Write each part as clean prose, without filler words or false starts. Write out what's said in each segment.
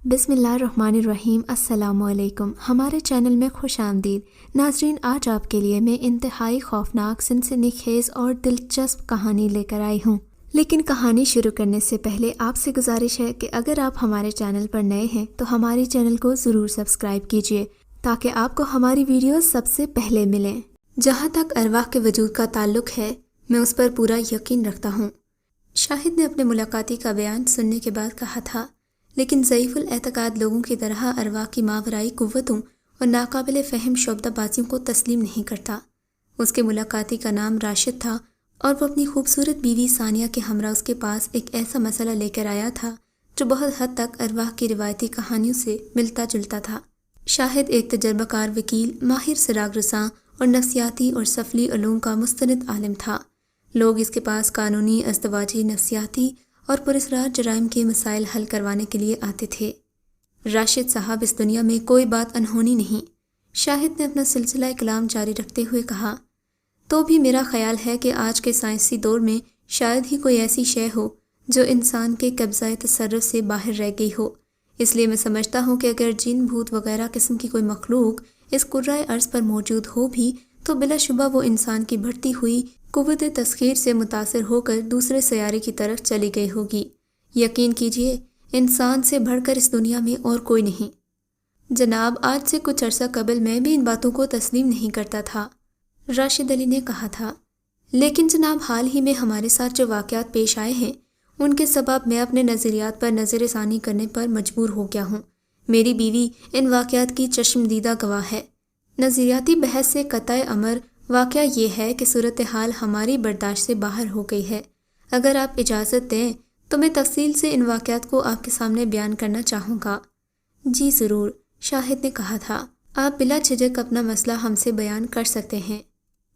بسم اللہ الرحمن الرحیم۔ السلام علیکم، ہمارے چینل میں خوش آمدید ناظرین۔ آج آپ کے لیے میں انتہائی خوفناک، سنسنی خیز اور دلچسپ کہانی لے کر آئی ہوں، لیکن کہانی شروع کرنے سے پہلے آپ سے گزارش ہے کہ اگر آپ ہمارے چینل پر نئے ہیں تو ہمارے چینل کو ضرور سبسکرائب کیجیے تاکہ آپ کو ہماری ویڈیوز سب سے پہلے ملیں۔ جہاں تک ارواح کے وجود کا تعلق ہے، میں اس پر پورا یقین رکھتا ہوں۔ شاہد نے اپنے ملاقاتی کا بیان سننے کے بعد کہا تھا، لیکن ضعیف الاعتقاد لوگوں کی طرح ارواح کی ماورائی قوتوں اور ناقابل فہم شعبدہ بازیوں کو تسلیم نہیں کرتا۔ اس کے ملاقاتی کا نام راشد تھا اور وہ اپنی خوبصورت بیوی ثانیہ کے ہمراہ اس کے پاس ایک ایسا مسئلہ لے کر آیا تھا جو بہت حد تک ارواح کی روایتی کہانیوں سے ملتا جلتا تھا۔ شاہد ایک تجربہ کار وکیل، ماہر سراغ رساں اور نفسیاتی اور سفلی علوم کا مستند عالم تھا۔ لوگ اس کے پاس قانونی، ازدواجی، نفسیاتی اور پراسرار جرائم کے مسائل حل کروانے کے لیے آتے تھے۔ راشد صاحب، اس دنیا میں کوئی بات انہونی نہیں۔ شاہد نے اپنا سلسلہ کلام جاری رکھتے ہوئے کہا، تو بھی میرا خیال ہے کہ آج کے سائنسی دور میں شاید ہی کوئی ایسی شے ہو جو انسان کے قبضۂ تصرف سے باہر رہ گئی ہو۔ اس لیے میں سمجھتا ہوں کہ اگر جن، بھوت وغیرہ قسم کی کوئی مخلوق اس کرۂ ارض پر موجود ہو بھی تو بلا شبہ وہ انسان کی بڑھتی ہوئی قوت تسخیر سے متاثر ہو کر دوسرے سیارے کی طرف چلی گئی ہوگی۔ یقین کیجئے، انسان سے بڑھ کر اس دنیا میں اور کوئی نہیں۔ جناب، آج سے کچھ عرصہ قبل میں بھی ان باتوں کو تسلیم نہیں کرتا تھا، راشد علی نے کہا تھا، لیکن جناب حال ہی میں ہمارے ساتھ جو واقعات پیش آئے ہیں ان کے سبب میں اپنے نظریات پر نظر ثانی کرنے پر مجبور ہو گیا ہوں۔ میری بیوی ان واقعات کی چشمدیدہ گواہ ہے۔ نظریاتی بحث سے قطع امر واقعہ یہ ہے کہ صورتحال ہماری برداشت سے باہر ہو گئی ہے۔ اگر آپ اجازت دیں تو میں تفصیل سے ان واقعات کو آپ کے سامنے بیان کرنا چاہوں گا۔ جی ضرور، شاہد نے کہا تھا، آپ بلا جھجک اپنا مسئلہ ہم سے بیان کر سکتے ہیں۔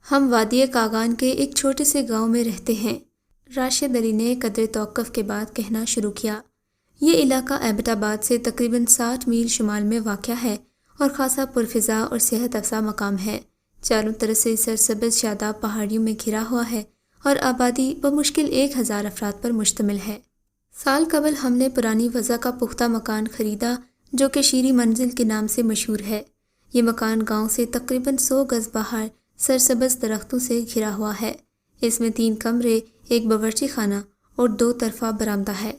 ہم وادی کاغان کے ایک چھوٹے سے گاؤں میں رہتے ہیں، راشد علی نے قدر توقف کے بعد کہنا شروع کیا۔ یہ علاقہ ایبٹ آباد سے تقریباً 60 میل شمال میں واقع ہے اور خاصا پرفضا اور صحت افزا مقام ہے۔ چاروں طرف سے سرسبز شاداب پہاڑیوں میں گھرا ہوا ہے اور آبادی بمشکل 1000 افراد پر مشتمل ہے۔ سال قبل ہم نے پرانی وضع کا پختہ مکان خریدا جو کہ شیریں منزل کے نام سے مشہور ہے۔ یہ مکان گاؤں سے تقریباً 100 گز باہر سرسبز درختوں سے گھرا ہوا ہے۔ اس میں 3 کمرے، ایک باورچی خانہ اور 2 طرفہ برآمدہ ہے۔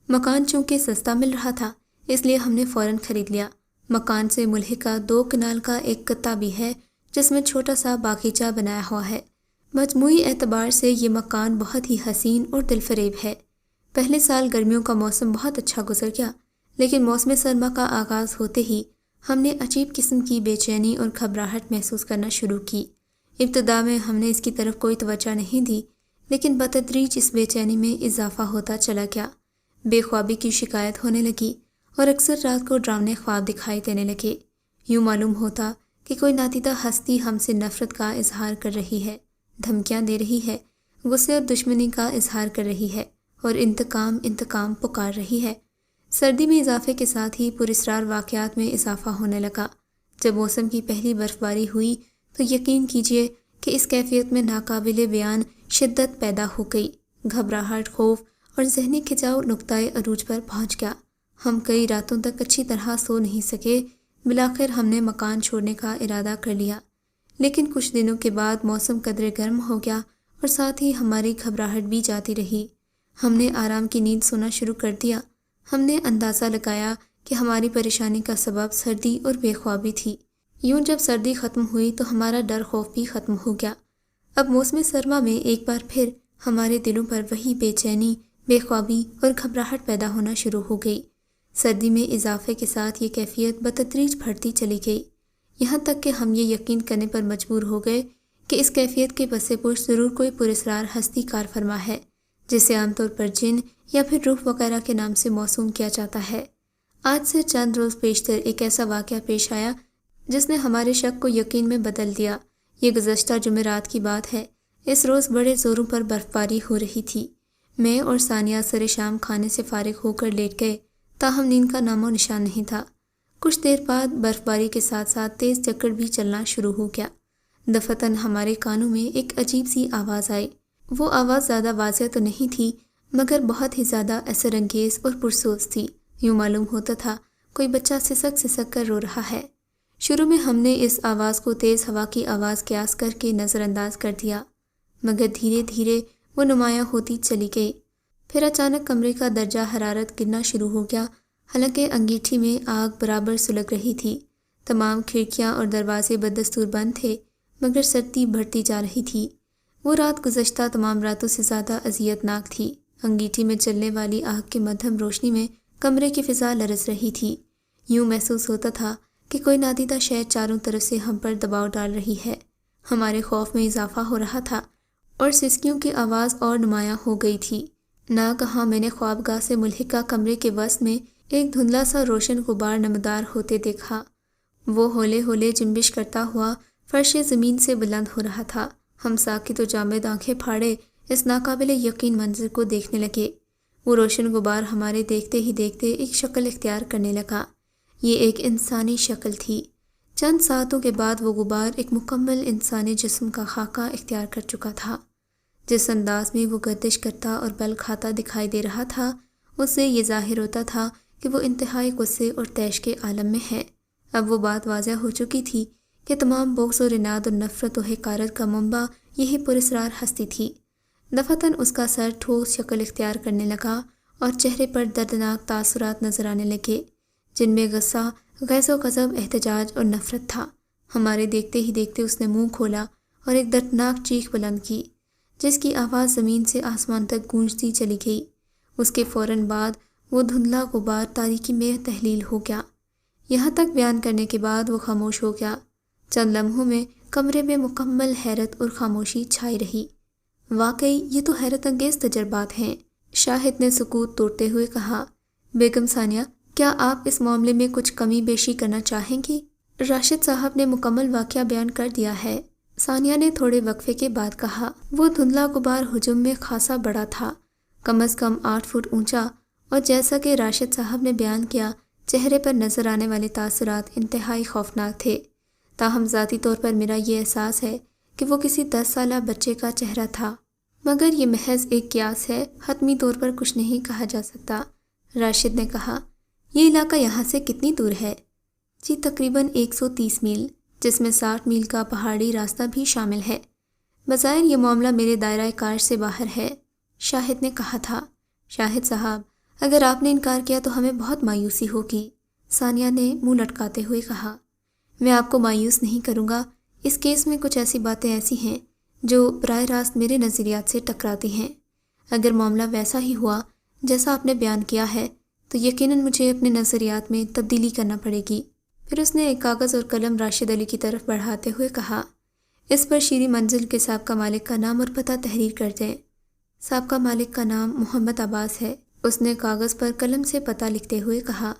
مکان چونکہ سستا مل رہا تھا اس لیے ہم نے فوراً خرید لیا۔ مکان سے ملحقہ 2 کنال کا ایک قطعہ بھی ہے جس میں چھوٹا سا باغیچہ بنایا ہوا ہے۔ مجموعی اعتبار سے یہ مکان بہت ہی حسین اور دلفریب ہے۔ پہلے سال گرمیوں کا موسم بہت اچھا گزر گیا، لیکن موسم سرما کا آغاز ہوتے ہی ہم نے عجیب قسم کی بے چینی اور گھبراہٹ محسوس کرنا شروع کی۔ ابتدا میں ہم نے اس کی طرف کوئی توجہ نہیں دی، لیکن بتدریج اس بے چینی میں اضافہ ہوتا چلا گیا۔ بے خوابی کی شکایت ہونے لگی اور اکثر رات کو ڈراؤنے خواب دکھائی دینے لگے۔ یوں معلوم ہوتا کہ کوئی نادیدہ ہستی ہم سے نفرت کا اظہار کر رہی ہے، دھمکیاں دے رہی ہے، غصے اور دشمنی کا اظہار کر رہی ہے اور انتقام پکار رہی ہے۔ سردی میں اضافے کے ساتھ ہی پراسرار واقعات میں اضافہ ہونے لگا۔ جب موسم کی پہلی برف باری ہوئی تو یقین کیجئے کہ اس کیفیت میں ناقابل بیان شدت پیدا ہو گئی۔ گھبراہٹ، خوف اور ذہنی کھچاؤ نقطۂ عروج پر پہنچ گیا۔ ہم کئی راتوں تک اچھی طرح سو نہیں سکے۔ بالآخر ہم نے مکان چھوڑنے کا ارادہ کر لیا، لیکن کچھ دنوں کے بعد موسم قدرے گرم ہو گیا اور ساتھ ہی ہماری گھبراہٹ بھی جاتی رہی۔ ہم نے آرام کی نیند سونا شروع کر دیا۔ ہم نے اندازہ لگایا کہ ہماری پریشانی کا سبب سردی اور بے خوابی تھی۔ یوں جب سردی ختم ہوئی تو ہمارا ڈر خوف بھی ختم ہو گیا۔ اب موسم سرما میں ایک بار پھر ہمارے دلوں پر وہی بے چینی، بے خوابی اور گھبراہٹ پیدا ہونا شروع ہو گئی۔ سردی میں اضافے کے ساتھ یہ کیفیت بتدریج بڑھتی چلی گئی، یہاں تک کہ ہم یہ یقین کرنے پر مجبور ہو گئے کہ اس کیفیت کے پس پشت ضرور کوئی پراسرار ہستی کار فرما ہے، جسے عام طور پر جن یا پھر روح وغیرہ کے نام سے موسوم کیا جاتا ہے۔ آج سے چند روز پیشتر ایک ایسا واقعہ پیش آیا جس نے ہمارے شک کو یقین میں بدل دیا۔ یہ گزشتہ جمعرات کی بات ہے۔ اس روز بڑے زوروں پر برف باری ہو رہی تھی۔ میں اور ثانیہ سر شام کھانے سے فارغ ہو کر لیٹ گئے، تاہم نیند کا نام و نشان نہیں تھا۔ کچھ دیر بعد برف باری کے ساتھ ساتھ تیز جھکڑ بھی چلنا شروع ہو گیا۔ دفتن ہمارے کانوں میں ایک عجیب سی آواز آئی۔ وہ آواز زیادہ واضح تو نہیں تھی، مگر بہت ہی زیادہ اثر انگیز اور پرسوز تھی۔ یوں معلوم ہوتا تھا کوئی بچہ سسک سسک کر رو رہا ہے۔ شروع میں ہم نے اس آواز کو تیز ہوا کی آواز قیاس کر کے نظر انداز کر دیا، مگر دھیرے دھیرے وہ نمایاں ہوتی چلی گئی۔ پھر اچانک کمرے کا درجہ حرارت گرنا شروع ہو گیا، حالانکہ انگیٹھی میں آگ برابر سلگ رہی تھی۔ تمام کھڑکیاں اور دروازے بدستور بند تھے، مگر سردی بڑھتی جا رہی تھی۔ وہ رات گزشتہ تمام راتوں سے زیادہ اذیت ناک تھی۔ انگیٹھی میں جلنے والی آگ کی مدھم روشنی میں کمرے کی فضا لرز رہی تھی۔ یوں محسوس ہوتا تھا کہ کوئی نادیدہ شے چاروں طرف سے ہم پر دباؤ ڈال رہی ہے۔ ہمارے خوف میں اضافہ ہو رہا تھا اور سسکیوں کی آواز اور نمایاں ہو گئی تھی۔ ناگہاں میں نے خوابگاہ سے ملحقہ کمرے کے وسط میں ایک دھندلا سا روشن غبار نمودار ہوتے دیکھا۔ وہ ہولے ہولے جنبش کرتا ہوا فرش زمین سے بلند ہو رہا تھا۔ ہم ساکت و جامد آنکھیں پھاڑے اس ناقابل یقین منظر کو دیکھنے لگے۔ وہ روشن غبار ہمارے دیکھتے ہی دیکھتے ایک شکل اختیار کرنے لگا۔ یہ ایک انسانی شکل تھی۔ چند ساعتوں کے بعد وہ غبار ایک مکمل انسانی جسم کا خاکہ اختیار کر چکا تھا۔ جس انداز میں وہ گردش کرتا اور بل کھاتا دکھائی دے رہا تھا، اس سے یہ ظاہر ہوتا تھا کہ وہ انتہائی غصے اور طیش کے عالم میں ہے۔ اب وہ بات واضح ہو چکی تھی کہ تمام بغض اور عناد اور نفرت و حقارت کا منبع یہی پراسرار ہستی تھی۔ دفعتاً اس کا سر ٹھوس شکل اختیار کرنے لگا اور چہرے پر دردناک تاثرات نظر آنے لگے، جن میں غصہ، غیظ و غضب، احتجاج اور نفرت تھا۔ ہمارے دیکھتے ہی دیکھتے اس نے منہ کھولا اور ایک دردناک چیخ بلند کی، جس کی آواز زمین سے آسمان تک گونجتی چلی گئی۔ اس کے فوراً بعد وہ دھندلا غبار تاریکی میں تحلیل ہو گیا۔ یہاں تک بیان کرنے کے بعد وہ خاموش ہو گیا۔ چند لمحوں میں کمرے میں مکمل حیرت اور خاموشی چھائی رہی۔ واقعی یہ تو حیرت انگیز تجربات ہیں، شاہد نے سکوت توڑتے ہوئے کہا۔ بیگم ثانیہ، کیا آپ اس معاملے میں کچھ کمی بیشی کرنا چاہیں گی؟ راشد صاحب نے مکمل واقعہ بیان کر دیا ہے، ثانیہ نے تھوڑے وقفے کے بعد کہا۔ وہ دھندلا غبار حجم میں خاصا بڑا تھا، کم از کم 8 فٹ اونچا، اور جیسا کہ راشد صاحب نے بیان کیا، چہرے پر نظر آنے والے تاثرات انتہائی خوفناک تھے۔ تاہم ذاتی طور پر میرا یہ احساس ہے کہ وہ کسی 10 سالہ بچے کا چہرہ تھا، مگر یہ محض ایک قیاس ہے، حتمی طور پر کچھ نہیں کہا جا سکتا۔ راشد نے کہا، یہ علاقہ یہاں سے کتنی دور ہے؟ جی تقریباً 130 میل، جس میں 60 میل کا پہاڑی راستہ بھی شامل ہے۔ بظاہر یہ معاملہ میرے دائرہ کار سے باہر ہے، شاہد نے کہا تھا۔ شاہد صاحب، اگر آپ نے انکار کیا تو ہمیں بہت مایوسی ہوگی، ثانیہ نے منہ لٹکاتے ہوئے کہا۔ میں آپ کو مایوس نہیں کروں گا، اس کیس میں کچھ ایسی باتیں ایسی ہیں جو براہ راست میرے نظریات سے ٹکراتی ہیں۔ اگر معاملہ ویسا ہی ہوا جیسا آپ نے بیان کیا ہے تو یقیناً مجھے اپنے نظریات میں تبدیلی کرنا پڑے گی۔ پھر اس نے ایک کاغذ اور قلم راشد علی کی طرف بڑھاتے ہوئے کہا، اس پر شیریں منزل کے سابقہ مالک کا نام اور پتہ تحریر کر دیں۔ سابقہ مالک کا نام محمد عباس ہے، اس نے کاغذ پر قلم سے پتہ لکھتے ہوئے کہا۔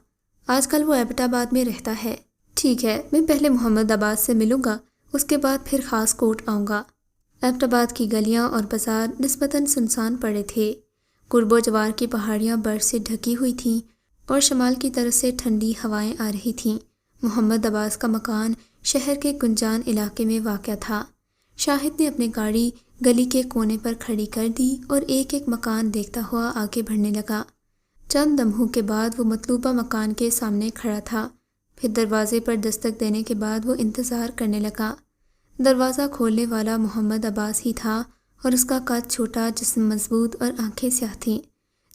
آج کل وہ ایبٹ آباد میں رہتا ہے۔ ٹھیک ہے، میں پہلے محمد عباس سے ملوں گا، اس کے بعد پھر خاص کوٹ آؤں گا۔ ایبٹ آباد کی گلیاں اور بازار نسبتاً سنسان پڑے تھے۔ قرب و جوار کی پہاڑیاں برف سے ڈھکی ہوئی تھیں اور شمال کی طرف سے ٹھنڈی ہوائیں آ رہی تھیں۔ محمد عباس کا مکان شہر کے گنجان علاقے میں واقع تھا۔ شاہد نے اپنی گاڑی گلی کے کونے پر کھڑی کر دی اور ایک ایک مکان دیکھتا ہوا آگے بڑھنے لگا۔ چند لمحوں کے بعد وہ مطلوبہ مکان کے سامنے کھڑا تھا۔ پھر دروازے پر دستک دینے کے بعد وہ انتظار کرنے لگا۔ دروازہ کھولنے والا محمد عباس ہی تھا اور اس کا قد چھوٹا، جسم مضبوط اور آنکھیں سیاہ تھیں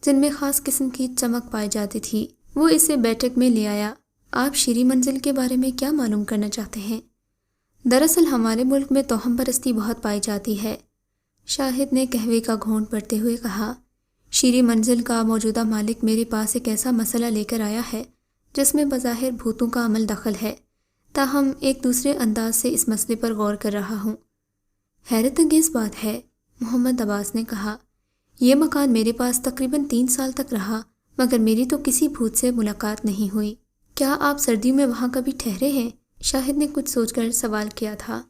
جن میں خاص قسم کی چمک پائی جاتی تھی۔ وہ اسے بیٹھک میں لے آیا۔ آپ شیریں منزل کے بارے میں کیا معلوم کرنا چاہتے ہیں؟ دراصل ہمارے ملک میں توہم پرستی بہت پائی جاتی ہے، شاہد نے قہوے کا گھونٹ بھرتے ہوئے کہا۔ شیریں منزل کا موجودہ مالک میرے پاس ایک ایسا مسئلہ لے کر آیا ہے جس میں بظاہر بھوتوں کا عمل دخل ہے، تاہم ایک دوسرے انداز سے اس مسئلے پر غور کر رہا ہوں۔ حیرت انگیز بات ہے، محمد عباس نے کہا۔ یہ مکان میرے پاس تقریباً 3 سال تک رہا، مگر میری تو کسی بھوت سے ملاقات نہیں ہوئی۔ کیا آپ سردیوں میں وہاں کبھی ٹھہرے ہیں؟ شاہد نے کچھ سوچ کر سوال کیا تھا۔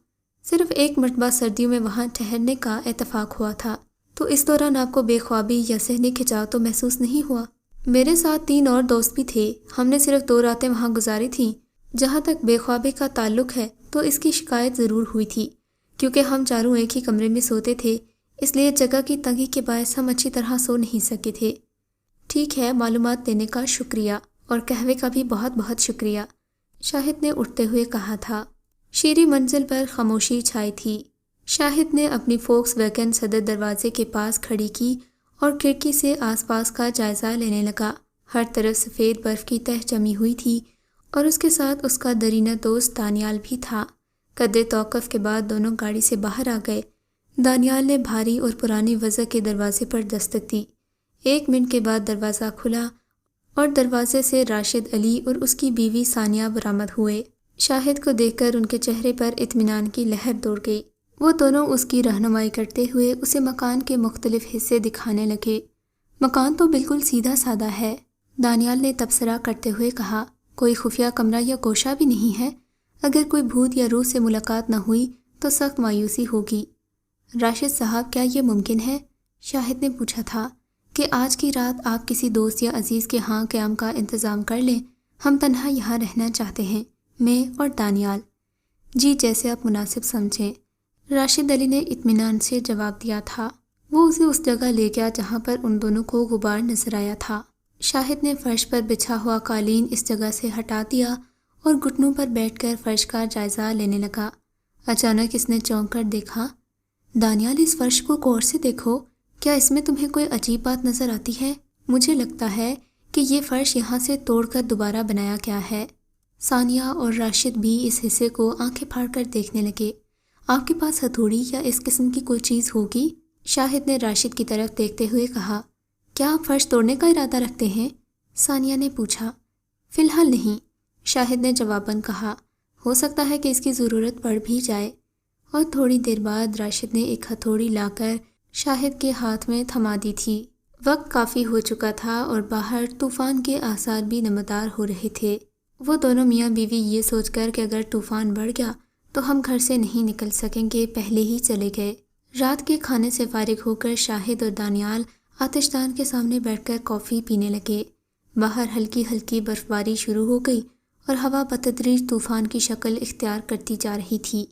صرف ایک مرتبہ سردیوں میں وہاں ٹھہرنے کا اتفاق ہوا تھا، تو اس دوران آپ کو بے خوابی یا ذہنی کھنچاؤ تو محسوس نہیں ہوا؟ میرے ساتھ 3 اور دوست بھی تھے، ہم نے صرف 2 راتیں وہاں گزاری تھیں۔ جہاں تک بے خوابی کا تعلق ہے تو اس کی شکایت ضرور ہوئی تھی، کیونکہ ہم چاروں ایک ہی کمرے میں سوتے تھے، اس لیے جگہ کی تنگی کے باعث ہم اچھی طرح سو نہیں سکے تھے۔ ٹھیک ہے، معلومات دینے کا شکریہ، اور قہوے کا بھی بہت بہت شکریہ، شاہد نے اٹھتے ہوئے کہا تھا۔ شیریں منزل پر خاموشی چھائی تھی۔ شاہد نے اپنی فوکس ویگن صدر دروازے کے پاس کھڑی کی اور کھڑکی سے آس پاس کا جائزہ لینے لگا۔ ہر طرف سفید برف کی تہ جمی ہوئی تھی اور اس کے ساتھ اس کا درینہ دوست دانیال بھی تھا۔ قدرے توقف کے بعد دونوں گاڑی سے باہر آ گئے۔ دانیال نے بھاری اور پرانی وضع کے دروازے پر دستک دی۔ 1 منٹ کے بعد دروازہ کھلا اور دروازے سے راشد علی اور اس کی بیوی ثانیہ برآمد ہوئے۔ شاہد کو دیکھ کر ان کے چہرے پر اطمینان کی لہر دوڑ گئی۔ وہ دونوں اس کی رہنمائی کرتے ہوئے اسے مکان کے مختلف حصے دکھانے لگے۔ مکان تو بالکل سیدھا سادہ ہے، دانیال نے تبصرہ کرتے ہوئے کہا۔ کوئی خفیہ کمرہ یا گوشہ بھی نہیں ہے۔ اگر کوئی بھوت یا روح سے ملاقات نہ ہوئی تو سخت مایوسی ہوگی۔ راشد صاحب، کیا یہ ممکن ہے؟ شاہد نے پوچھا تھا کہ آج کی رات آپ کسی دوست یا عزیز کے ہاں قیام کا انتظام کر لیں۔ ہم تنہا یہاں رہنا چاہتے ہیں، میں اور دانیال۔ جی، جیسے آپ مناسب سمجھیں، راشد علی نے اطمینان سے جواب دیا تھا۔ وہ اسے اس جگہ لے گیا جہاں پر ان دونوں کو غبار نظر آیا تھا۔ شاہد نے فرش پر بچھا ہوا قالین اس جگہ سے ہٹا دیا اور گھٹنوں پر بیٹھ کر فرش کا جائزہ لینے لگا۔ اچانک اس نے چونک کر دیکھا۔ دانیال، اس فرش کو غور سے دیکھو، کیا اس میں تمہیں کوئی عجیب بات نظر آتی ہے؟ مجھے لگتا ہے کہ یہ فرش یہاں سے توڑ کر دوبارہ بنایا گیا ہے۔ ثانیہ اور راشد بھی اس حصے کو آنکھیں پھاڑ کر دیکھنے لگے۔ آپ کے پاس ہتھوڑی یا اس قسم کی کوئی چیز ہوگی؟ شاہد نے راشد کی طرف دیکھتے ہوئے کہا۔ کیا آپ فرش توڑنے کا ارادہ رکھتے ہیں؟ ثانیہ نے پوچھا۔ فی الحال نہیں، شاہد نے جواباً کہا۔ ہو سکتا ہے کہ اس کی ضرورت پڑ بھی جائے۔ اور تھوڑی دیر بعد راشد نے ایک ہتھوڑی لا کر شاہد کے ہاتھ میں تھما دی تھی۔ وقت کافی ہو چکا تھا اور باہر طوفان کے آثار بھی نمودار ہو رہے تھے۔ وہ دونوں میاں بیوی یہ سوچ کر کہ اگر طوفان بڑھ گیا تو ہم گھر سے نہیں نکل سکیں گے، پہلے ہی چلے گئے۔ رات کے کھانے سے فارغ ہو کر شاہد اور دانیال آتش دان کے سامنے بیٹھ کر کافی پینے لگے۔ باہر ہلکی ہلکی برف باری شروع ہو گئی اور ہوا بتدریج طوفان کی شکل اختیار کرتی جا رہی تھی۔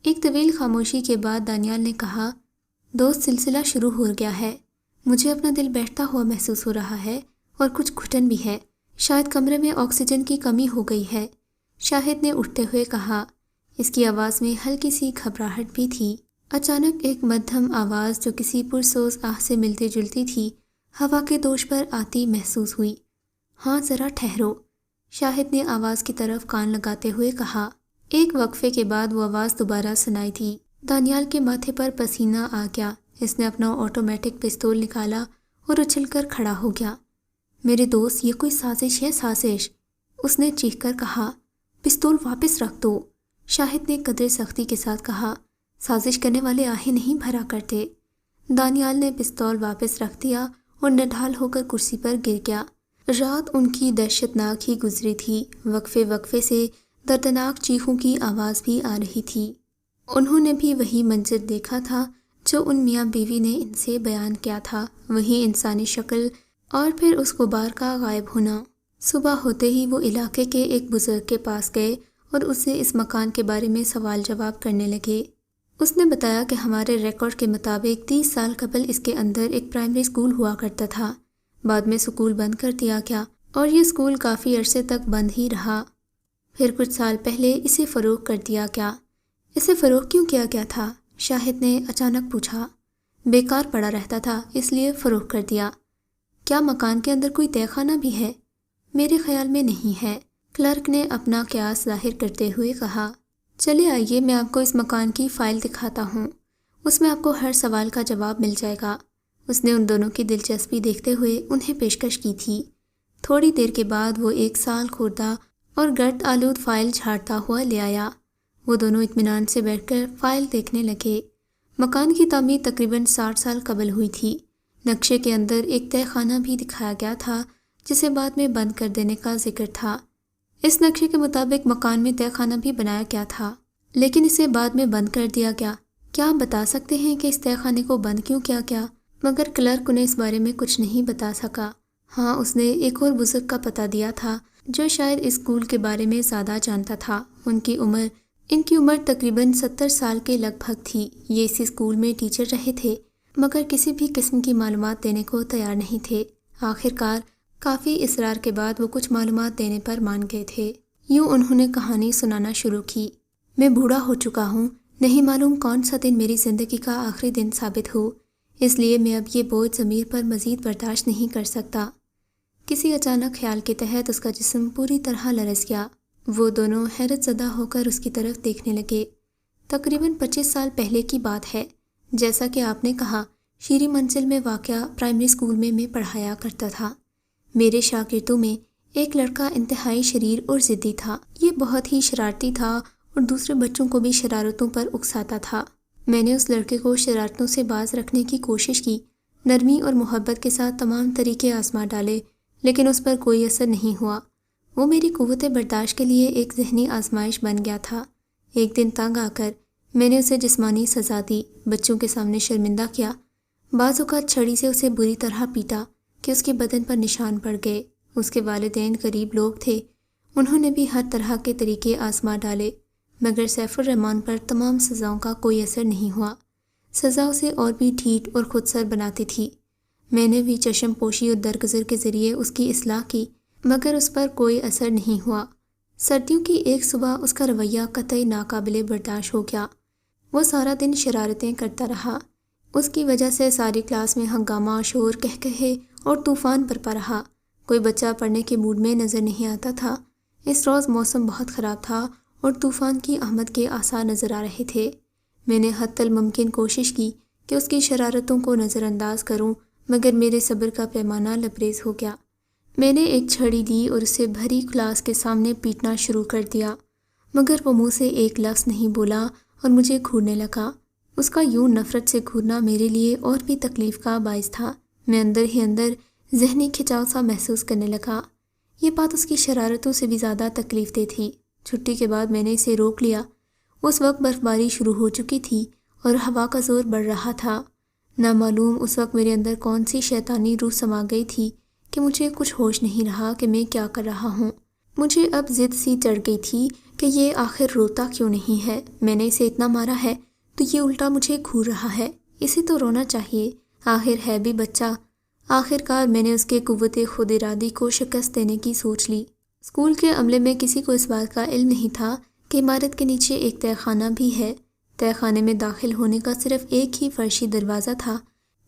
ایک طویل خاموشی کے بعد دانیال نے کہا، دوست، سلسلہ شروع ہو گیا ہے۔ مجھے اپنا دل بیٹھتا ہوا محسوس ہو رہا ہے اور کچھ گھٹن بھی ہے۔ شاید کمرے میں آکسیجن کی کمی ہو گئی ہے، شاہد نے اٹھتے ہوئے کہا۔ اس کی آواز میں ہلکی سی گھبراہٹ بھی تھی۔ اچانک ایک مدھم آواز جو کسی پرسوز آہ سے ملتی جلتی تھی ہوا کے دوش پر آتی محسوس ہوئی۔ ہاں، ذرا ٹھہرو، شاہد نے آواز کی طرف کان لگاتے ہوئے کہا۔ ایک وقفے کے بعد وہ آواز دوبارہ سنائی تھی۔ دانیال کے ماتھے پر پسینہ آ گیا۔ اس نے اپنا آٹومیٹک پستول نکالا اور اچھل کر کھڑا ہو گیا۔ میرے دوست، یہ کوئی سازش ہے، سازش، اس نے چیخ کر کہا۔ پستول واپس رکھ دو، شاہد نے قدرے سختی کے ساتھ کہا۔ سازش کرنے والے آہیں نہیں بھرا کرتے۔ دانیال نے پستول واپس رکھ دیا اور نڈھال ہو کر کرسی پر گر گیا۔ رات ان کی دہشت ناک ہی گزری تھی۔ وقفے وقفے سے دردناک چیخوں کی آواز بھی آ رہی تھی۔ انہوں نے بھی وہی منظر دیکھا تھا جو ان میاں بیوی نے ان سے بیان کیا تھا، وہی انسانی شکل اور پھر اس غبار کا غائب ہونا۔ صبح ہوتے ہی وہ علاقے کے ایک بزرگ کے پاس گئے اور اس سے اس مکان کے بارے میں سوال جواب کرنے لگے۔ اس نے بتایا کہ ہمارے ریکارڈ کے مطابق 30 سال قبل اس کے اندر ایک پرائمری اسکول ہوا کرتا تھا۔ بعد میں اسکول بند کر دیا گیا اور یہ اسکول کافی عرصے تک بند ہی رہا۔ پھر کچھ سال پہلے اسے فروخت کر دیا گیا۔ اسے فروخت کیوں کیا گیا تھا؟ شاہد نے اچانک پوچھا۔ بیکار پڑا رہتا تھا، اس لیے فروخت کر دیا۔ کیا مکان کے اندر کوئی تہہ خانہ بھی ہے؟ میرے خیال میں نہیں ہے، کلرک نے اپنا قیاس ظاہر کرتے ہوئے کہا۔ چلے آئیے، میں آپ کو اس مکان کی فائل دکھاتا ہوں، اس میں آپ کو ہر سوال کا جواب مل جائے گا۔ اس نے ان دونوں کی دلچسپی دیکھتے ہوئے انہیں پیشکش کی تھی۔ تھوڑی دیر کے بعد وہ 1 سال خوردہ اور گرد آلود فائل جھاڑتا ہوا لے آیا۔ وہ دونوں اطمینان سے بیٹھ کر فائل دیکھنے لگے۔ مکان کی تعمیر تقریباً 60 سال قبل ہوئی تھی۔ نقشے کے اندر ایک تہہ خانہ بھی دکھایا گیا تھا جسے بعد میں بند کر دینے کا ذکر تھا۔ اس نقشے کے مطابق مکان میں تہہ خانہ بھی بنایا گیا تھا، لیکن اسے بعد میں بند کر دیا گیا۔ کیا آپ بتا سکتے ہیں کہ اس تہہ خانے کو بند کیوں کیا گیا؟ مگر کلرک انہیں اس بارے میں کچھ نہیں بتا سکا۔ ہاں، اس نے ایک اور بزرگ کا پتہ دیا تھا جو شاید اس اسکول کے بارے میں زیادہ جانتا تھا۔ ان کی عمر تقریباً 70 سال کے لگ بھگ تھی۔ یہ اسی اسکول میں ٹیچر رہے تھے مگر کسی بھی قسم کی معلومات دینے کو تیار نہیں تھے۔ آخر کار کافی اصرار کے بعد وہ کچھ معلومات دینے پر مان گئے تھے۔ یوں انہوں نے کہانی سنانا شروع کی۔ میں بوڑھا ہو چکا ہوں، نہیں معلوم کون سا دن میری زندگی کا آخری دن ثابت ہو، اس لیے میں اب یہ بوجھ ضمیر پر مزید برداشت نہیں کر سکتا۔ کسی اچانک خیال کے تحت اس کا جسم پوری طرح لرز گیا۔ وہ دونوں حیرت زدہ ہو کر اس کی طرف دیکھنے لگے۔ تقریباً 25 سال پہلے کی بات ہے، جیسا کہ آپ نے کہا، شیری منزل میں واقع پرائمری اسکول میں پڑھایا کرتا تھا۔ میرے شاگردوں میں ایک لڑکا انتہائی شریر اور ضدی تھا۔ یہ بہت ہی شرارتی تھا اور دوسرے بچوں کو بھی شرارتوں پر اکساتا تھا۔ میں نے اس لڑکے کو شرارتوں سے باز رکھنے کی کوشش کی، نرمی اور محبت کے ساتھ تمام طریقے آزما ڈالے، لیکن اس پر کوئی اثر نہیں ہوا۔ وہ میری قوت برداشت کے لیے ایک ذہنی آزمائش بن گیا تھا۔ ایک دن تنگ آ کر میں نے اسے جسمانی سزا دی، بچوں کے سامنے شرمندہ کیا، بعض اوقات چھڑی سے اسے بری طرح پیٹا کہ اس کے بدن پر نشان پڑ گئے۔ اس کے والدین غریب لوگ تھے، انہوں نے بھی ہر طرح کے طریقے آزما ڈالے، مگر سیف الرحمن پر تمام سزاؤں کا کوئی اثر نہیں ہوا۔ سزا اسے اور بھی ڈھیٹ اور خود سر بناتی تھی۔ میں نے بھی چشم پوشی اور درگزر کے ذریعے اس کی اصلاح کی، مگر اس پر کوئی اثر نہیں ہوا۔ سردیوں کی ایک صبح اس کا رویہ قطعی ناقابل برداشت ہو گیا۔ وہ سارا دن شرارتیں کرتا رہا۔ اس کی وجہ سے ساری کلاس میں ہنگامہ، شور، کہکہے اور طوفان برپا رہا۔ کوئی بچہ پڑھنے کے موڈ میں نظر نہیں آتا تھا۔ اس روز موسم بہت خراب تھا اور طوفان کی آمد کے آثار نظر آ رہے تھے۔ میں نے حتی الممکن کوشش کی کہ اس کی شرارتوں کو نظر انداز کروں، مگر میرے صبر کا پیمانہ لبریز ہو گیا۔ میں نے ایک چھڑی لی اور اسے بھری کلاس کے سامنے پیٹنا شروع کر دیا، مگر وہ منہ سے ایک لفظ نہیں بولا اور مجھے گھورنے لگا۔ اس کا یوں نفرت سے گھورنا میرے لیے اور بھی تکلیف کا باعث تھا۔ میں اندر ہی اندر ذہنی کھچاؤ سا محسوس کرنے لگا۔ یہ بات اس کی شرارتوں سے بھی زیادہ تکلیف دہ تھی۔ چھٹی کے بعد میں نے اسے روک لیا۔ اس وقت برف باری شروع ہو چکی تھی اور ہوا کا زور بڑھ رہا تھا۔ نہ معلوم اس وقت میرے اندر کون سی شیطانی روح سما گئی تھی کہ مجھے کچھ ہوش نہیں رہا کہ میں کیا کر رہا ہوں۔ مجھے اب ضد سی چڑھ گئی تھی کہ یہ آخر روتا کیوں نہیں ہے؟ میں نے اسے اتنا مارا ہے تو یہ الٹا مجھے گھور رہا ہے۔ اسے تو رونا چاہیے، آخر ہے بھی بچہ۔ آخر کار میں نے اس کے قوت خود ارادی کو شکست دینے کی سوچ لی۔ اسکول کے عملے میں کسی کو اس بات کا علم نہیں تھا کہ عمارت کے نیچے ایک تہہ خانہ بھی ہے۔ تہہ خانے میں داخل ہونے کا صرف ایک ہی فرشی دروازہ تھا،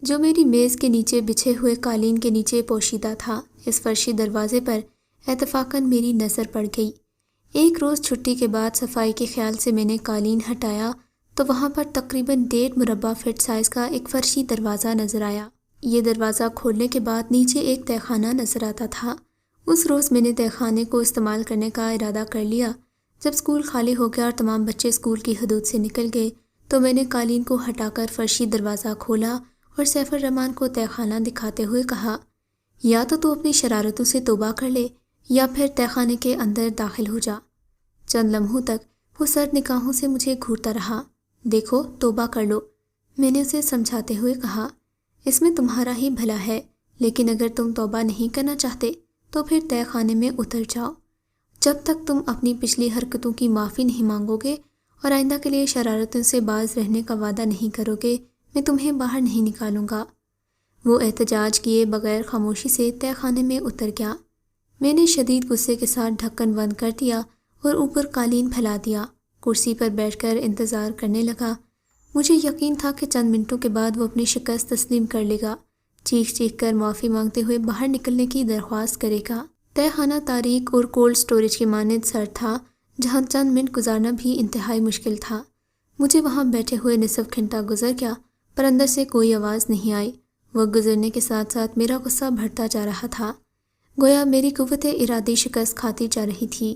جو میری میز کے نیچے بچھے ہوئے قالین کے نیچے پوشیدہ تھا۔ اس فرشی دروازے پر اتفاقاً میری نظر پڑ گئی۔ ایک روز چھٹی کے بعد صفائی کے خیال سے میں نے قالین ہٹایا تو وہاں پر تقریباً 1.5 مربع فٹ سائز کا ایک فرشی دروازہ نظر آیا۔ یہ دروازہ کھولنے کے بعد نیچے ایک تہہ خانہ نظر آتا تھا۔ اس روز میں نے تہہ خانے کو استعمال کرنے کا ارادہ کر لیا۔ جب اسکول خالی ہو گیا اور تمام بچے اسکول کی حدود سے نکل گئے تو میں نے قالین کو ہٹا کر فرشی دروازہ کھولا اور سیف الرحمن کو تہہ خانہ دکھاتے ہوئے کہا، یا تو اپنی شرارتوں سے توبہ کر لے یا پھر تہہ خانے کے اندر داخل ہو جا۔ چند لمحوں تک وہ سرد نگاہوں سے مجھے گھورتا رہا۔ دیکھو، توبہ کر لو، میں نے اسے سمجھاتے ہوئے کہا۔ اس میں تمہارا ہی بھلا ہے، لیکن اگر تم توبہ نہیں کرنا چاہتے تو پھر تہہ خانے میں اتر جاؤ۔ جب تک تم اپنی پچھلی حرکتوں کی معافی نہیں مانگو گے اور آئندہ کے لیے شرارتوں سے باز رہنے کا وعدہ نہیں کرو گے، میں تمہیں باہر نہیں نکالوں گا۔ وہ احتجاج کیے بغیر خاموشی سے تہہ خانے میں اتر گیا۔ میں نے شدید غصے کے ساتھ ڈھکن بند کر دیا اور اوپر قالین پھیلا دیا۔ کرسی پر بیٹھ کر انتظار کرنے لگا۔ مجھے یقین تھا کہ چند منٹوں کے بعد وہ اپنی شکست تسلیم کر لے گا، چیخ چیخ کر معافی مانگتے ہوئے باہر نکلنے کی درخواست کرے گا۔ تہہ خانہ تاریک اور کولڈ سٹوریج کی مانند سرد تھا، جہاں چند منٹ گزارنا بھی انتہائی مشکل تھا۔ مجھے وہاں بیٹھے ہوئے نصف گھنٹہ گزر گیا، پر اندر سے کوئی آواز نہیں آئی۔ وقت گزرنے کے ساتھ ساتھ میرا غصہ بڑھتا جا رہا تھا، گویا میری قوت ارادی شکست کھاتی جا رہی تھی۔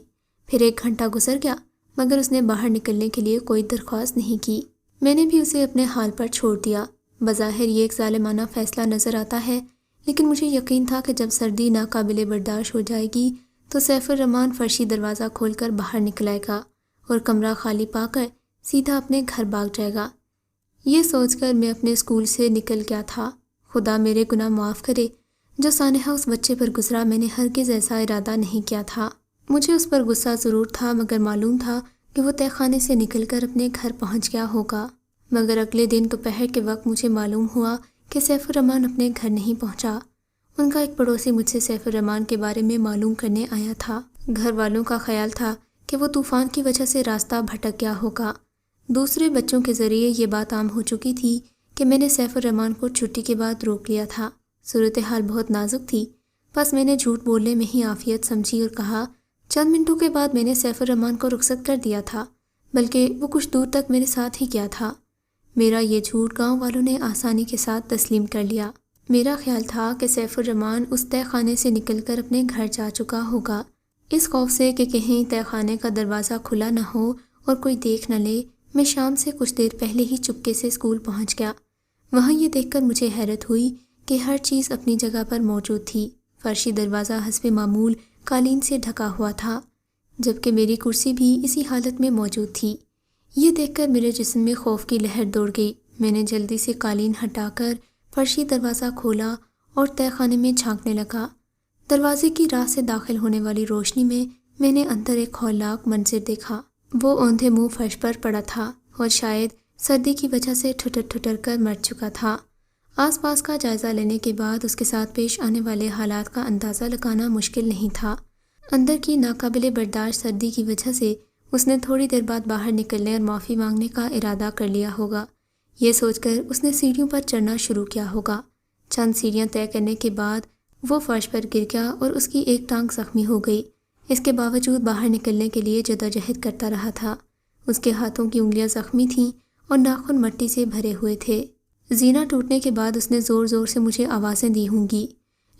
پھر 1 گھنٹہ گزر گیا، مگر اس نے باہر نکلنے کے لیے کوئی درخواست نہیں کی۔ میں نے بھی اسے اپنے حال پر چھوڑ دیا۔ بظاہر یہ ایک ظالمانہ فیصلہ نظر آتا ہے، لیکن مجھے یقین تھا کہ جب سردی ناقابل برداشت ہو جائے گی تو سیف الرحمن فرشی دروازہ کھول کر باہر نکل آئے گا اور کمرہ خالی پا کر سیدھا اپنے گھر بھاگ جائے گا۔ یہ سوچ کر میں اپنے اسکول سے نکل گیا تھا۔ خدا میرے گناہ معاف کرے، جو سانحہ اس بچے پر گزرا میں نے ہرگز ایسا ارادہ نہیں کیا تھا۔ مجھے اس پر غصہ ضرور تھا، مگر معلوم تھا کہ وہ تہہ خانے سے نکل کر اپنے گھر پہنچ گیا ہوگا۔ مگر اگلے دن دوپہر کے وقت مجھے معلوم ہوا کہ سیف الرحمن اپنے گھر نہیں پہنچا۔ ان کا ایک پڑوسی مجھ سے سیف الرحمان کے بارے میں معلوم کرنے آیا تھا۔ گھر والوں کا خیال تھا کہ وہ طوفان کی وجہ سے راستہ بھٹک گیا ہوگا۔ دوسرے بچوں کے ذریعے یہ بات عام ہو چکی تھی کہ میں نے سیف الرحمان کو چھٹی کے بعد روک لیا تھا۔ صورتحال بہت نازک تھی، بس میں نے جھوٹ بولنے میں ہی عافیت سمجھی اور کہا چند منٹوں کے بعد میں نے سیف الرحمان کو رخصت کر دیا تھا، بلکہ وہ کچھ دور تک میرے ساتھ ہی کیا تھا۔ میرا یہ جھوٹ گاؤں والوں نے آسانی کے ساتھ تسلیم کر لیا۔ میرا خیال تھا کہ سیف الرحمان اس تہہ خانے سے نکل کر اپنے گھر جا چکا ہوگا۔ اس خوف سے کہ کہیں تہہ خانے کا دروازہ کھلا نہ ہو اور کوئی دیکھ نہ لے، میں شام سے کچھ دیر پہلے ہی چپکے سے اسکول پہنچ گیا۔ وہاں یہ دیکھ کر مجھے حیرت ہوئی کہ ہر چیز اپنی جگہ پر موجود تھی۔ فرشی دروازہ حسب معمول قالین سے ڈھکا ہوا تھا، جبکہ میری کرسی بھی اسی حالت میں موجود تھی۔ یہ دیکھ کر میرے جسم میں خوف کی لہر دوڑ گئی۔ میں نے جلدی سے قالین ہٹا کر فرشی دروازہ کھولا اور تہہ خانے میں جھانکنے لگا۔ دروازے کی راہ سے داخل ہونے والی روشنی میں نے اندر ایک ہولناک منظر دیکھا۔ وہ اوندھے منہ فرش پر پڑا تھا اور شاید سردی کی وجہ سے ٹھٹر ٹھٹر کر مر چکا تھا۔ آس پاس کا جائزہ لینے کے بعد اس کے ساتھ پیش آنے والے حالات کا اندازہ لگانا مشکل نہیں تھا۔ اندر کی ناقابل برداشت سردی کی وجہ سے اس نے تھوڑی دیر بعد باہر نکلنے اور معافی مانگنے کا ارادہ کر لیا ہوگا۔ یہ سوچ کر اس نے سیڑھیوں پر چڑھنا شروع کیا ہوگا۔ چند سیڑھیاں طے کرنے کے بعد وہ فرش پر گر گیا اور اس کی ایک ٹانگ زخمی ہو گئی۔ اس کے باوجود باہر نکلنے کے لیے جدوجہد کرتا رہا تھا۔ اس کے ہاتھوں کی انگلیاں زخمی تھیں اور ناخن مٹی سے بھرے ہوئے تھے۔ زینہ ٹوٹنے کے بعد اس نے زور زور سے مجھے آوازیں دی ہوں گی،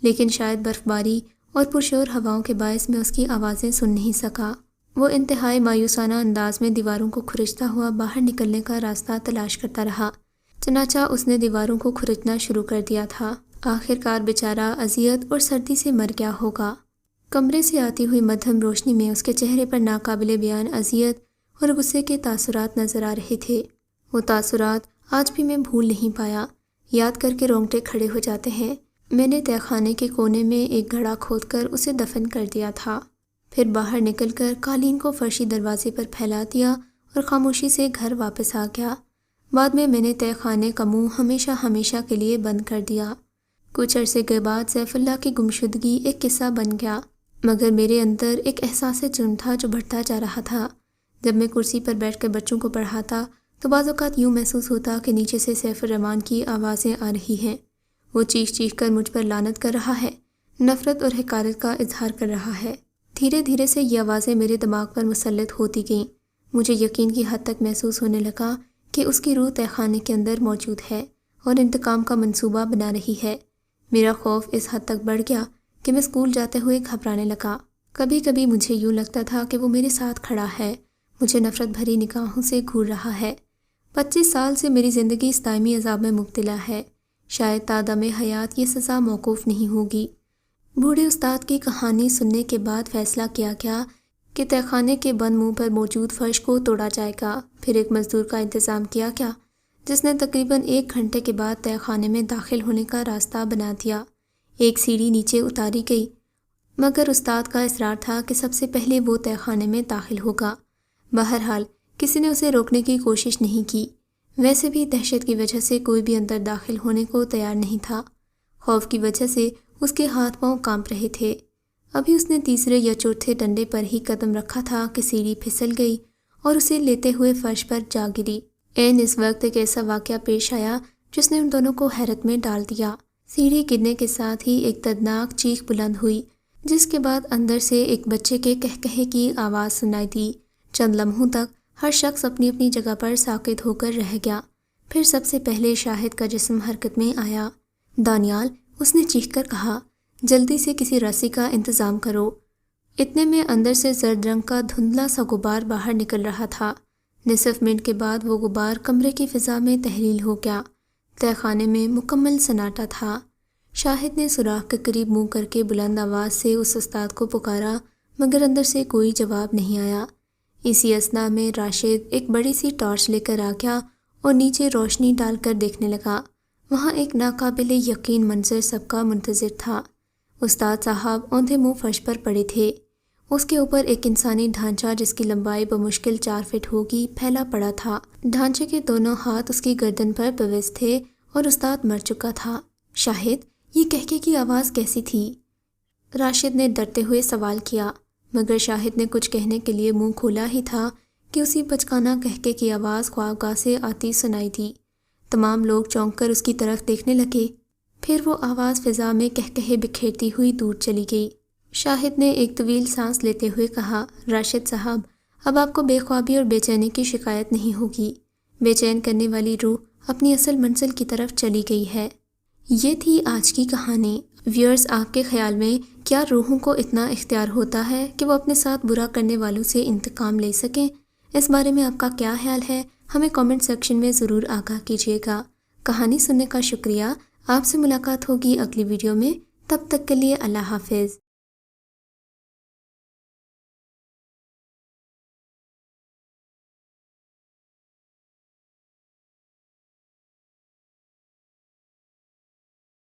لیکن شاید برف باری اور پرشور ہواؤں کے باعث میں اس کی آوازیں سن نہیں سکا۔ وہ انتہائی مایوسانہ انداز میں دیواروں کو کھرچتا ہوا باہر نکلنے کا راستہ تلاش کرتا رہا۔ چنانچہ اس نے دیواروں کو کھرچنا شروع کر دیا تھا۔ آخر کار بیچارہ اذیت اور سردی سے مر گیا ہوگا۔ کمرے سے آتی ہوئی مدھم روشنی میں اس کے چہرے پر ناقابل بیان اذیت اور غصے کے تاثرات نظر آ رہے تھے۔ وہ تاثرات آج بھی میں بھول نہیں پایا، یاد کر کے رونگٹے کھڑے ہو جاتے ہیں۔ میں نے تہہ خانے کے کونے میں ایک گھڑا کھود کر اسے دفن کر دیا تھا، پھر باہر نکل کر قالین کو فرشی دروازے پر پھیلا دیا اور خاموشی سے گھر واپس آ گیا۔ بعد میں نے تہہ خانے کا منہ ہمیشہ ہمیشہ کے لیے بند کر دیا۔ کچھ عرصے کے بعد سیف اللہ کی گمشدگی ایک قصہ بن گیا، مگر میرے اندر ایک احساس جرم تھا جو بڑھتا جا رہا تھا۔ جب میں کرسی پر بیٹھ کر بچوں کو پڑھاتا تو بعض اوقات یوں محسوس ہوتا کہ نیچے سے سیف الرحمان کی آوازیں آ رہی ہیں۔ وہ چیخ چیخ کر مجھ پر لعنت کر رہا ہے، نفرت اور حقارت کا اظہار کر رہا ہے۔ دھیرے دھیرے سے یہ آوازیں میرے دماغ پر مسلط ہوتی گئیں۔ مجھے یقین کی حد تک محسوس ہونے لگا کہ اس کی روح تہہ خانے کے اندر موجود ہے اور انتقام کا منصوبہ بنا رہی ہے۔ میرا خوف اس حد تک بڑھ گیا کہ میں اسکول جاتے ہوئے گھبرانے لگا۔ کبھی کبھی مجھے یوں لگتا تھا کہ وہ میرے ساتھ کھڑا ہے، مجھے نفرت بھری نگاہوں سے گھور رہا ہے۔ 25 سال سے میری زندگی اس دائمی عذاب میں مبتلا ہے۔ شاید تا دم حیات یہ سزا موقوف نہیں ہوگی۔ بوڑھے استاد کی کہانی سننے کے بعد فیصلہ کیا گیا کہ تہہ خانے کے بند منہ پر موجود فرش کو توڑا جائے گا۔ پھر ایک مزدور کا انتظام کیا گیا جس نے تقریباً 1 گھنٹے کے بعد تہہ خانے میں داخل ہونے کا راستہ بنا دیا۔ ایک سیڑھی نیچے اتاری گئی، مگر استاد کا اصرار تھا کہ سب سے پہلے وہ تہہ خانے میں داخل ہوگا۔ بہرحال کسی نے اسے روکنے کی کوشش نہیں کی۔ ویسے بھی دہشت کی وجہ سے کوئی بھی اندر داخل ہونے کو تیار نہیں تھا۔ خوف کی وجہ سے اس کے ہاتھ پاؤں کانپ رہے تھے۔ ابھی اس نے تیسرے یا چوتھے ڈنڈے پر ہی قدم رکھا تھا کہ سیڑھی پھسل گئی اور اسے لیتے ہوئے فرش پر جا گری۔ اس وقت ایک ایسا واقعہ پیش آیا جس نے ان دونوں کو حیرت میں ڈال دیا۔ سیڑھی گرنے کے ساتھ ہی ایک دردناک چیخ بلند ہوئی، جس کے بعد اندر سے ایک بچے کے کہکہے کی آواز سنائی دی۔ چند لمحوں تک ہر شخص اپنی اپنی جگہ پر ساکت ہو کر رہ گیا۔ پھر سب سے پہلے شاہد کا جسم حرکت میں آیا۔ دانیال، اس نے چیخ کر کہا، جلدی سے کسی رسی کا انتظام کرو۔ اتنے میں اندر سے زرد رنگ کا دھندلا سا غبار باہر نکل رہا تھا۔ نصف منٹ کے بعد وہ غبار کمرے کی فضا میں تحلیل ہو گیا۔ تہہ خانے میں مکمل سناٹا تھا۔ شاہد نے سوراخ کے قریب منہ کر کے بلند آواز سے اس استاد کو پکارا، مگر اندر سے کوئی جواب نہیں آیا۔ اسی اثنا میں راشد ایک بڑی سی ٹارچ لے کر آ گیا اور نیچے روشنی ڈال کر دیکھنے لگا۔ وہاں ایک ناقابل یقین منظر سب کا منتظر تھا۔ استاد صاحب اوندھے منہ فرش پر پڑے تھے۔ اس کے اوپر ایک انسانی ڈھانچہ جس کی لمبائی بمشکل 4 فٹ ہوگی پھیلا پڑا تھا۔ ڈھانچے کے دونوں ہاتھ اس کی گردن پر بویس تھے اور استاد مر چکا تھا۔ شاہد، یہ کہکے کی آواز کیسی تھی؟ راشد نے ڈرتے ہوئے سوال کیا، مگر شاہد نے کچھ کہنے کے لیے منہ کھولا ہی تھا کہ اسی بچکانہ کہکے کی آواز خوابگاہ سے آتی سنائی دی۔ تمام لوگ چونک کر اس کی طرف دیکھنے لگے، پھر وہ آواز فضا میں کہکہے بکھیرتی ہوئی دور چلی گئی۔ شاہد نے ایک طویل سانس لیتے ہوئے کہا، راشد صاحب، اب آپ کو بے خوابی اور بے چینی کی شکایت نہیں ہوگی۔ بے چین کرنے والی روح اپنی اصل منزل کی طرف چلی گئی ہے۔ یہ تھی آج کی کہانی۔ ویورز، آپ کے خیال میں کیا روحوں کو اتنا اختیار ہوتا ہے کہ وہ اپنے ساتھ برا کرنے والوں سے انتقام لے سکیں؟ اس بارے میں آپ کا کیا خیال ہے؟ ہمیں کامنٹ سیکشن میں ضرور آگاہ کیجیے گا۔ کہانی سننے کا شکریہ۔ آپ سے ملاقات ہوگی اگلی ویڈیو میں، تب تک کے لیے اللہ حافظ۔